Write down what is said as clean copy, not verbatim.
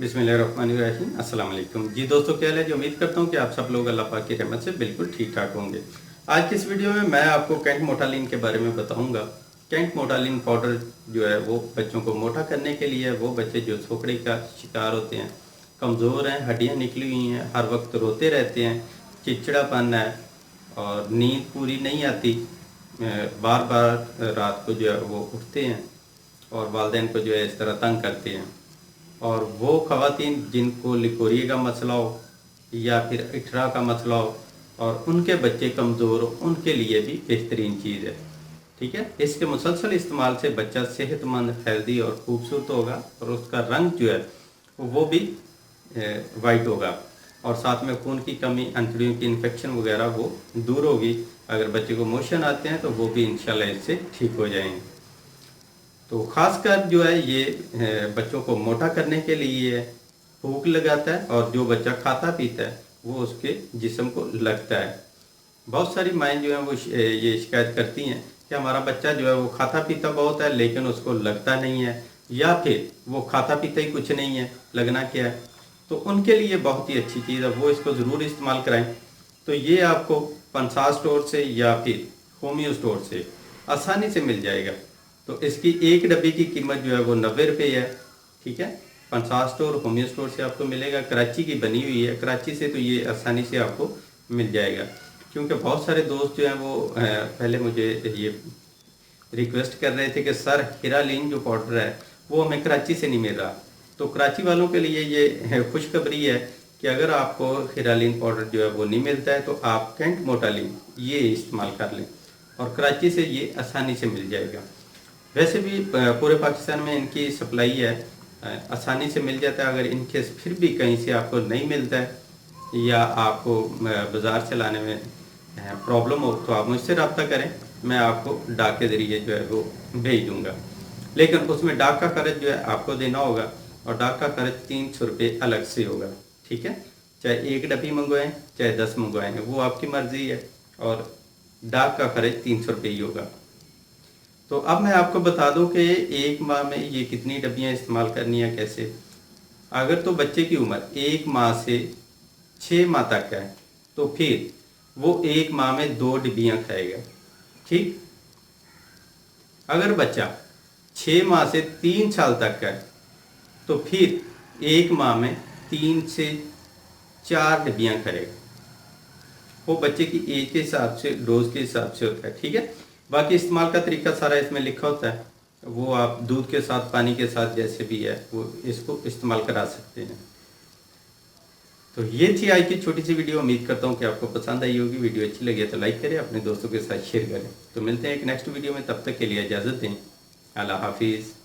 बिस्मिल्लाहिर्रहमानिर्रहीम अस्सलाम वालेकुम जी दोस्तों, क्या हाल है जी। उम्मीद करता हूँ कि आप सब लोग अल्लाह पाक की रहमत से बिल्कुल ठीक ठाक होंगे। आज की इस वीडियो में मैं आपको कैंट मोटालिन के बारे में बताऊंगा। कैंट मोटालिन पाउडर जो है वो बच्चों को मोटा करने के लिए, वो बच्चे जो सोखड़े का शिकार होते हैं, कमज़ोर हैं, हड्डियाँ निकली हुई हैं, हर वक्त रोते रहते हैं, चिड़चिड़ापन है और नींद पूरी नहीं आती, बार बार रात को जो है वो उठते हैं और वालिदैन को जो है इस तरह तंग करते हैं। और वो ख़वातीन जिनको लिकोरिया का मसला हो या फिर इठरा का मसला हो और उनके बच्चे कमज़ोर हो, उनके लिए भी बेहतरीन चीज़ है। ठीक है, इसके मुसलसल इस्तेमाल से बच्चा सेहतमंद, हेल्दी और खूबसूरत होगा और उसका रंग जो है वो भी वाइट होगा और साथ में खून की कमी, अंतड़ियों की इन्फेक्शन वगैरह वो दूर होगी। अगर बच्चे को मोशन आते हैं तो वो भी इंशाल्लाह इससे ठीक हो जाएंगे। तो ख़ासकर जो है ये बच्चों को मोटा करने के लिए भूख लगाता है और जो बच्चा खाता पीता है वो उसके जिस्म को लगता है। बहुत सारी माएँ जो हैं वो ये शिकायत करती हैं कि हमारा बच्चा जो है वो खाता पीता बहुत है लेकिन उसको लगता नहीं है, या फिर वो खाता पीता ही कुछ नहीं है, लगना क्या है। तो उनके लिए बहुत ही अच्छी चीज़ है, वो इसको ज़रूर इस्तेमाल कराएं। तो ये आपको पंसार स्टोर से या फिर होमियो स्टोर से आसानी से मिल जाएगा। तो इसकी एक डब्बी की कीमत जो है वो 90 रुपये है। ठीक है, पंसार स्टोर, होमियो स्टोर से आपको मिलेगा। कराची की बनी हुई है, कराची से तो ये आसानी से आपको मिल जाएगा। क्योंकि बहुत सारे दोस्त जो हैं वो पहले मुझे ये रिक्वेस्ट कर रहे थे कि सर हिरालिन जो पाउडर है वो हमें कराची से नहीं मिल रहा। तो कराची वालों के लिए ये खुशखबरी है कि अगर आपको हिरालिन पाउडर जो है वो नहीं मिलता है तो आप कैंट मोटालिन ये इस्तेमाल कर लें और कराची से ये आसानी से मिल जाएगा। वैसे भी पूरे पाकिस्तान में इनकी सप्लाई है, आसानी से मिल जाता है। अगर इनके फिर भी कहीं से आपको नहीं मिलता है या आपको बाज़ार से लाने में प्रॉब्लम हो तो आप मुझसे रब्ता करें, मैं आपको डाक के ज़रिए जो है वो भेज दूँगा। लेकिन उसमें डाक का खर्च जो है आपको देना होगा और डाक का खर्च 300 रुपये अलग से होगा। ठीक है, चाहे एक डब्बी मंगवाएँ चाहे 10 मंगवाएँ, वो आपकी मर्ज़ी है और डाक का खर्च 300 रुपये ही होगा। तो अब मैं आपको बता दूं कि एक माह में ये कितनी डब्बियां इस्तेमाल करनी है, कैसे। अगर तो बच्चे की उम्र 1 माह से 6 माह तक है तो फिर वो 1 माह में 2 डब्बियां खाएगा। ठीक, अगर बच्चा 6 माह से 3 साल तक है तो फिर 1 माह में 3 से 4 डब्बियां खाएगा। वो बच्चे की एज के हिसाब से, डोज के हिसाब से होता है। ठीक है, बाकी इस्तेमाल का तरीका सारा इसमें लिखा होता है, वो आप दूध के साथ, पानी के साथ, जैसे भी है वो इसको इस्तेमाल करा सकते हैं। तो ये थी आज की छोटी सी वीडियो। उम्मीद करता हूँ कि आपको पसंद आई होगी। वीडियो अच्छी लगी तो लाइक करें, अपने दोस्तों के साथ शेयर करें। तो मिलते हैं एक नेक्स्ट वीडियो में, तब तक के लिए इजाज़त दें। अल्लाह हाफिज़।